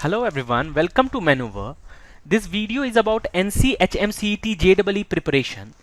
Hello everyone, welcome to Maneuver. This video is about NC HMCET JEE preparation.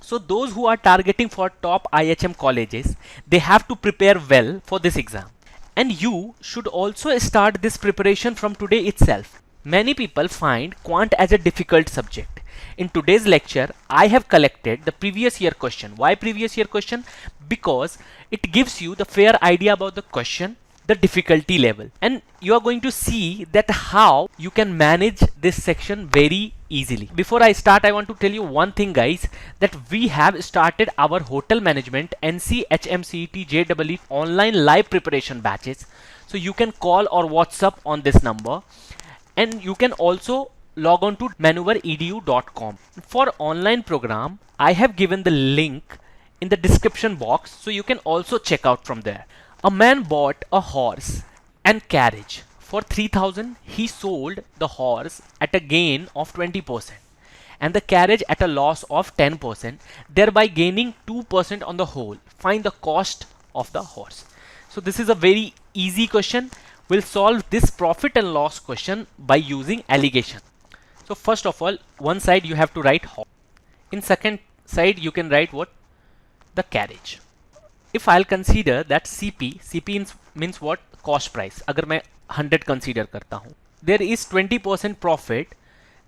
So those who are targeting for top IHM colleges, they have to prepare well for this exam. And you should also start this preparation from today itself. Many people find quant as a difficult subject. In today's lecture, I have collected the previous year question. Why previous year question? Because it gives you the fair idea about the question, the difficulty level, and you are going to see that how you can manage this section very easily. Before I start, I want to tell you one thing guys, that we have started our hotel management NC HMCET JEE online live preparation batches. So you can call or WhatsApp on this number, and you can also log on to maneuveredu.com. For online program, I have given the link in the description box, so you can also check out from there. A man bought a horse and carriage for 3,000. He sold the horse at a gain of 20% and the carriage at a loss of 10%, thereby gaining 2% on the whole. Find the cost of the horse. So this is a very easy question. We'll solve this profit and loss question by using allegation. So first of all, one side you have to write horse. In second side you can write what? The carriage. If I'll consider that CP means what? Cost price. अगर मैं 100 consider करता हूँ, there is 20% profit,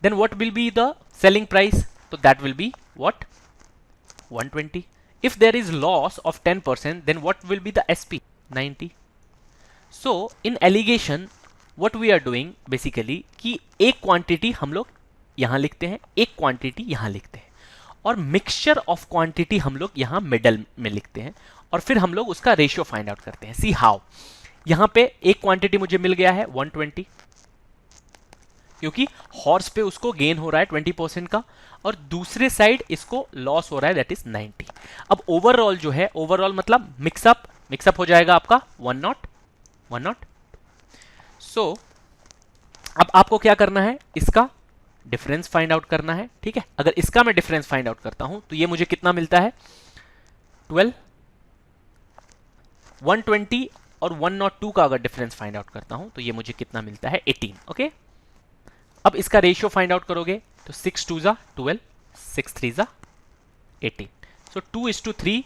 then what will be the selling price? So that will be what? 120. If there is loss of 10%, then what will be the SP? 90. So in allegation, what we are doing basically कि एक quantity हम लोग यहाँ लिखते हैं, एक quantity यहाँ लिखते हैं, और मिक्सचर ऑफ क्वांटिटी हम लोग यहाँ मिडल में लिखते हैं, और फिर हम लोग उसका रेशियो फाइंड आउट करते हैं. See how. यहाँ पे एक क्वांटिटी मुझे मिल गया है 120, क्योंकि हॉर्स पे उसको गेन हो रहा है 20% का, और दूसरे साइड इसको लॉस हो रहा है, दैट इज 90. अब ओवरऑल जो है, ओवरऑल मतलब मिक्सअप हो जाएगा आपका 100. सो अब आपको क्या करना है? इसका डिफरेंस फाइंड आउट करना है. ठीक है, अगर इसका मैं डिफरेंस फाइंड आउट करता हूं तो ये मुझे कितना मिलता है? 12. 120 और 102 का अगर डिफरेंस फाइंड आउट करता हूं तो ये मुझे कितना मिलता है? 18. ओके, अब इसका रेशियो फाइंड आउट करोगे तो 6 2 12, 6 3 18. सो 2:3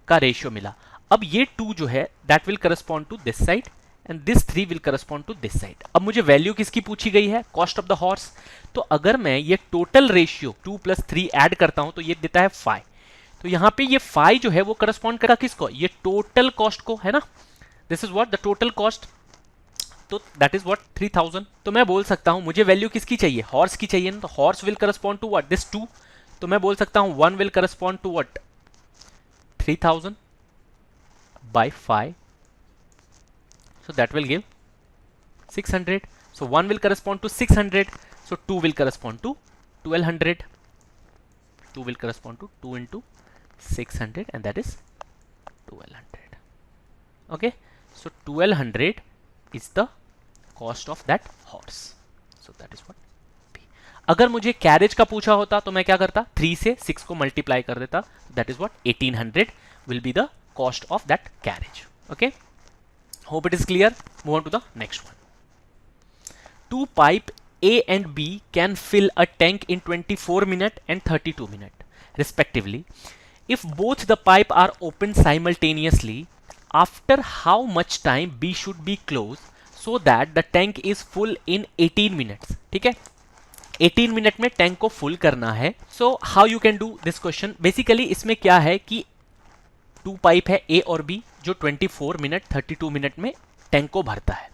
का रेशियो मिला. अब ये 2 जो है that will correspond to this side and this 3 will correspond to this side. अब मुझे वैल्यू किसकी पूछी गई है? Cost of the horse. तो अगर मैं ये टोटल रेशियो 2 + 3 ऐड करता हूं तो ये देता है 5. तो यहां पे ये 5 जो है वो करस्पॉन्ड करेगा किसको? ये टोटल कॉस्ट को, है ना? This is what the total cost. तो दैट इज व्हाट 3000. तो मैं बोल सकता हूं मुझे वैल्यू किसकी चाहिए? हॉर्स की चाहिए ना. तो horse will correspond to what? This 2. तो मैं बोल सकता हूं 1 will correspond to what? 3000 by 5. So that will give 600. So 1 will correspond to 600. So 2 will correspond to 1200. 2 will correspond to 2 into 600, and that is 1200. Okay. So 1200 is the cost of that horse. So that is what P. अगर मुझे carriage का पूछा होता तो मैं क्या करता? 3 से 6 को मल्टीप्लाई कर देता. That is what 1800 will be the cost of that carriage. Okay. Hope it is clear. Move on to the next one. Two pipe A and B can fill a tank in 24 minutes and 32 minutes respectively. If both the pipe are opened simultaneously, after how much time B should be closed so that the tank is full in 18 minutes? ठीक है, 18 minute में tank को full करना है. So how you can do this question? Basically इसमें क्या है कि 2 पाइप है A और B जो 24 मिनट 32 मिनट में टैंक को भरता है.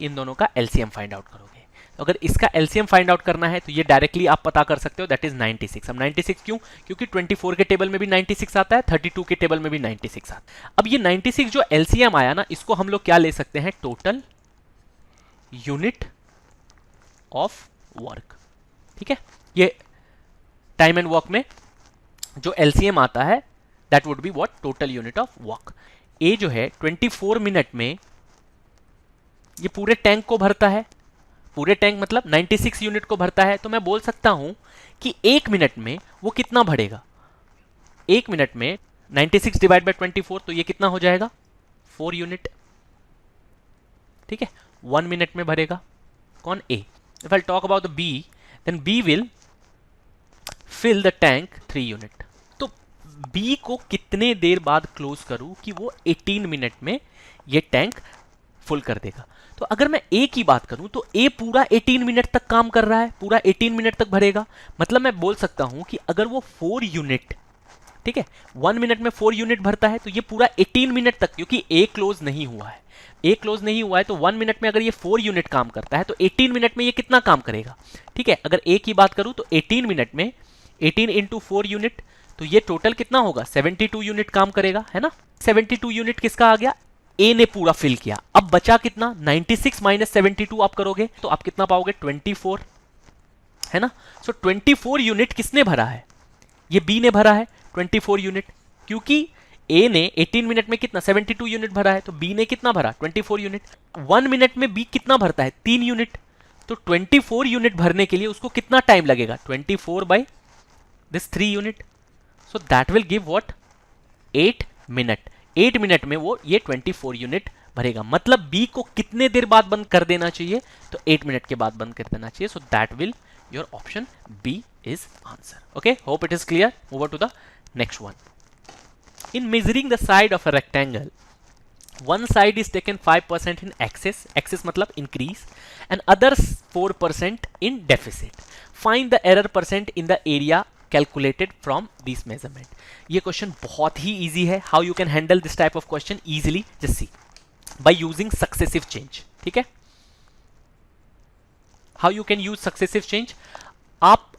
इन दोनों का एलसीएम फाइंड आउट करोगे. तो अगर इसका एलसीएम फाइंड आउट करना है तो ये डायरेक्टली आप पता कर सकते हो, दैट इज 96. अब 96 क्यों? क्योंकि 24 के टेबल में भी 96 आता है, 32 के टेबल में भी 96 आता है. अब ये 96 जो एलसीएम आया ना, इसको हम लोग क्या ले सकते हैं? Total unit of work. ठीक है, ये टाइम एंड वर्क में जो एलसीएम आता है that would be what? Total unit of work. ए जो है 24 मिनट में ये पूरे टैंक को भरता है. पूरे टैंक मतलब 96 यूनिट को भरता है. तो मैं बोल सकता हूं कि 1 मिनट में वो कितना भरेगा? 1 मिनट में 96 डिवाइड बाय 24, तो ये कितना हो जाएगा? 4 यूनिट. ठीक है, 1 मिनट में भरेगा. कौन? A. If I'll talk about the B, then B will fill the tank 3 unit. तो B को कितने देर बाद क्लोज करूं कि वो 18 मिनट में ये टैंक फुल कर देगा? तो अगर मैं A की बात करूं तो A पूरा 18 मिनट तक काम कर रहा है, पूरा 18 मिनट तक भरेगा। मतलब मैं बोल सकता हूं कि अगर वो 4 यूनिट, ठीक है, 1 मिनट में 4 यूनिट भरता है तो ये पूरा 18 मिनट तक, क्योंकि A क्लोज नहीं हुआ है, A क्लोज नहीं हुआ है, तो 1 मिनट में अगर ये 4 यूनिट काम करता है तो 18 मिनट में ये कितना काम करेगा? ठीक है, अगर A की बात करूं तो 18 मिनट में 18 इंटू 4 यूनिट, तो ये टोटल कितना होगा? 72 यूनिट काम करेगा, है ना। 72 यूनिट किसका आ गया? A ने पूरा फिल किया। अब बचा कितना? 96 माइनस 72 आप करोगे तो आप कितना पाओगे? 24, है ना। सो 24 यूनिट किसने भरा है? ये B ने भरा है 24 यूनिट, क्योंकि A ने 18 मिनट में कितना? 72 यूनिट भरा है, तो B ने कितना भरा? 24 यूनिट। 1 मिनट में B कितना भरता है? 3 यूनिट। तो 24 यूनिट भरने के लिए उसको कितना टाइम लगेगा? 24 by this 3 unit, so that will give what? 8 minute. 8 minute में वो ये 24 यूनिट भरेगा। मतलब B को कितने देर बाद बंद कर देना चाहिए? तो 8 मिनट के बाद बंद कर देना चाहिए। So that will, your option B is answer. Okay, hope it is clear. Move on to the next one. In measuring the side of a rectangle, one side is taken 5% in excess, excess मतलब increase, and others 4% in deficit. Find the error percent in the area calculated from this measurement. ये question बहुत ही easy है. How you can handle this type of question easily? Just see. By using successive change. ठीक है? How you can use successive change? आप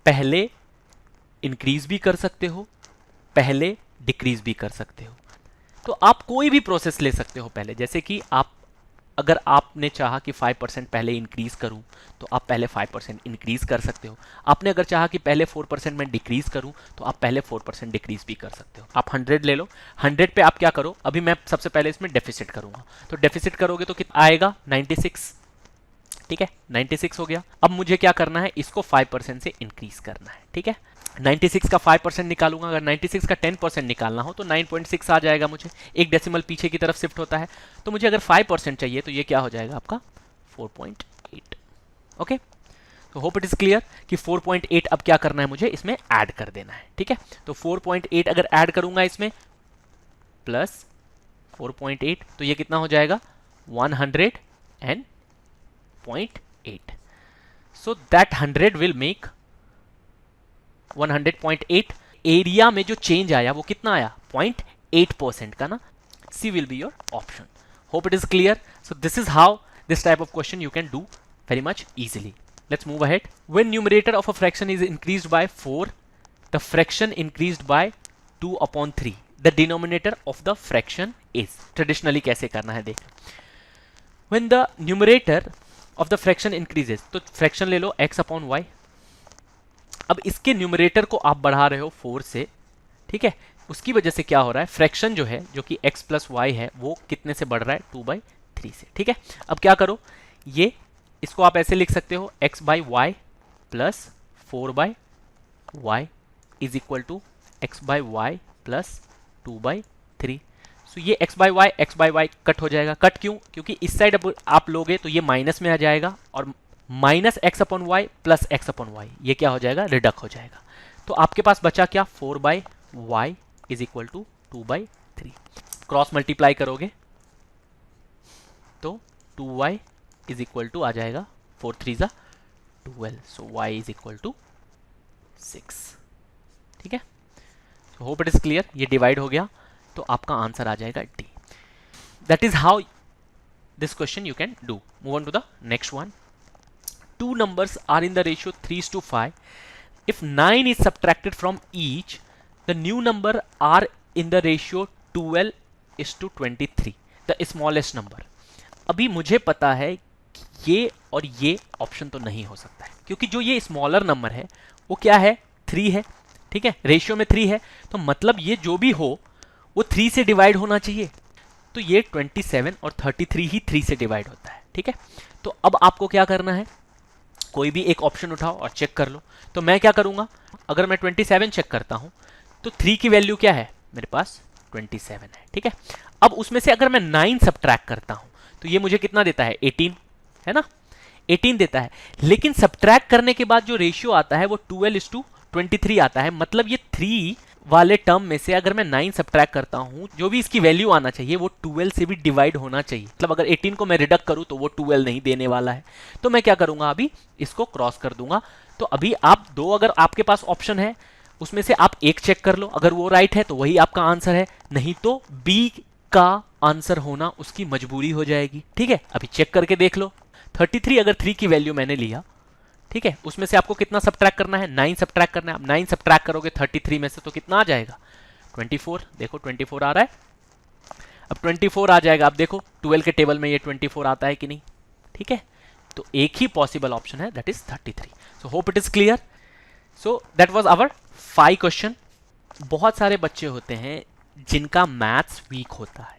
पहले increase भी कर सकते हो, पहले डिक्रीज भी कर सकते हो। तो आप कोई भी प्रोसेस ले सकते हो पहले, जैसे कि आप, अगर आपने चाहा कि 5% पहले इंक्रीज करूं तो आप पहले 5% इंक्रीज कर सकते हो। आपने अगर चाहा कि पहले 4% में डिक्रीज करूं तो आप पहले 4% डिक्रीज भी कर सकते हो। आप 100 ले लो, 100 पे आप क्या करो? अभी मैं सबसे पहले इसमें डेफिसिट करूंगा, तो डेफिसिट करोगे तो कितना आएगा? 96, ठीक है, 96 हो गया। अब मुझे क्या करना है? इसको 5% से इंक्रीज करना है, ठीक है। 96 का 5% निकालूंगा, अगर 96 का 10% निकालना हो तो 9.6 आ जाएगा मुझे, एक डेसिमल पीछे की तरफ शिफ्ट होता है। तो मुझे अगर 5% चाहिए तो ये क्या हो जाएगा आपका? 4.8। ओके, तो होप इट इज क्लियर कि 4.8 अब क्या करना है? मुझे इसमें ऐड कर देना है, ठीक है। तो 4.8 अगर ऐड करूंगा इसमें प्लस 4.8 तो ये कितना हो जाएगा? 100.8. So that 100 will make 100.8. Area में जो चेंज आया वो कितना आया? 0.8% का ना। C will be your option. Hope it is clear. So this is how this type of question you can do very much easily. Let's move ahead. When numerator of a fraction is increased by 4, the fraction increased by 2/3. The denominator of the fraction is. Traditionally कैसे करना है देख। When the numerator of the fraction increases, तो fraction ले लो x/y। अब इसके numerator को आप बढ़ा रहे हो 4 से, ठीक है। उसकी वजह से क्या हो रहा है? फ्रैक्शन जो है, जो कि x प्लस वाई है, वो कितने से बढ़ रहा है? 2/3 से, ठीक है। अब क्या करो? ये इसको आप ऐसे लिख सकते हो x/y plus 4/y is equal to x/y plus 2/3। So ये x/y कट हो जाएगा। कट क्यों? क्योंकि इस साइड अब आप लोगे तो ये माइनस में आ जाएगा, और माइनस x/y प्लस x/y ये क्या हो जाएगा? रिडक्ट हो जाएगा। तो आपके पास बचा क्या? 4/y is equal to 2/3। Cross multiply करोगे तो 2y इज इक्वल टू आ जाएगा 4 3 12। सो y इज इक्वल टू 6, ठीक है। Hope it is clear. ये डिवाइड हो गया तो आपका आंसर आ जाएगा D. That is how this question you can do. Move on to the next one. Two numbers are in the ratio 3:5. If 9 is subtracted from each, the new number are in the ratio 12:23. The smallest number. अभी मुझे पता है कि ये और ये option तो नहीं हो सकता है, क्योंकि जो ये स्मॉलर नंबर है वो क्या है? 3 है, ठीक है। रेशियो में 3 है, तो मतलब ये जो भी हो वो 3 से डिवाइड होना चाहिए। तो ये 27 और 33 ही 3 से डिवाइड होता है, ठीक है। तो अब आपको क्या करना है? कोई भी एक ऑप्शन उठाओ और चेक कर लो। तो मैं क्या करूंगा? अगर मैं 27 चेक करता हूं तो 3 की वैल्यू क्या है? मेरे पास 27 है, ठीक है। अब उसमें से अगर मैं 9 सब्ट्रैक्ट करता हूं तो ये मुझे कितना देता है? 18, है ना। 18 देता है, लेकिन सब्ट्रैक्ट करने के बाद जो रेशियो आता है वो 12:23 आता है। मतलब ये 3 वाले टर्म में से अगर मैं 9 सब्ट्रैक्ट करता हूं, जो भी इसकी वैल्यू आना चाहिए वो 12 से भी डिवाइड होना चाहिए। मतलब अगर 18 को मैं रिडक्ट करूं तो वो 12 नहीं देने वाला है। तो मैं क्या करूंगा, अभी इसको क्रॉस कर दूंगा। तो अभी आप दो, अगर आपके पास ऑप्शन है उसमें से आप एक चेक कर लो, अगर वो राइट है तो वही आपका आंसर है, नहीं तो बी का आंसर होना उसकी मजबूरी हो जाएगी। ठीक है, अभी चेक करके देख लो। 33 अगर 3 की वैल्यू मैंने लिया, ठीक है, उसमें से आपको कितना सब्ट्रैक्ट करना है, 9 सब्ट्रैक्ट करना है। आप 9 सब्ट्रैक्ट करोगे 33 में से तो कितना आ जाएगा, 24। देखो 24 आ रहा है, अब 24 आ जाएगा। अब देखो 12 के टेबल में ये 24 आता है कि नहीं। ठीक है, तो एक ही पॉसिबल ऑप्शन है, that is 33। So hope it is clear. So that was our 5 question. बहुत सारे बच्चे होते हैं जिनका मैथ्स वीक होता है,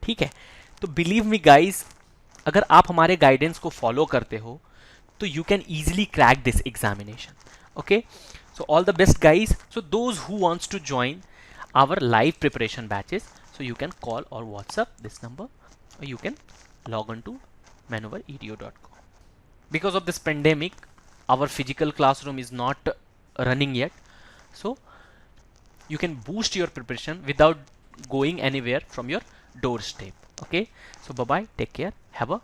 ठीक है, तो बिलीव मी गाइस, अगर आप हमारे गाइडेंस को फॉलो करते हो तो you can easily crack this examination. Okay, so all the best guys. So those who wants to join our live preparation batches, so you can call or WhatsApp this number, or you can log on to manoeuvredu.com. Because of this pandemic, our physical classroom is not running yet, so you can boost your preparation without going anywhere from your doorstep. Okay, so bye bye, take care, have a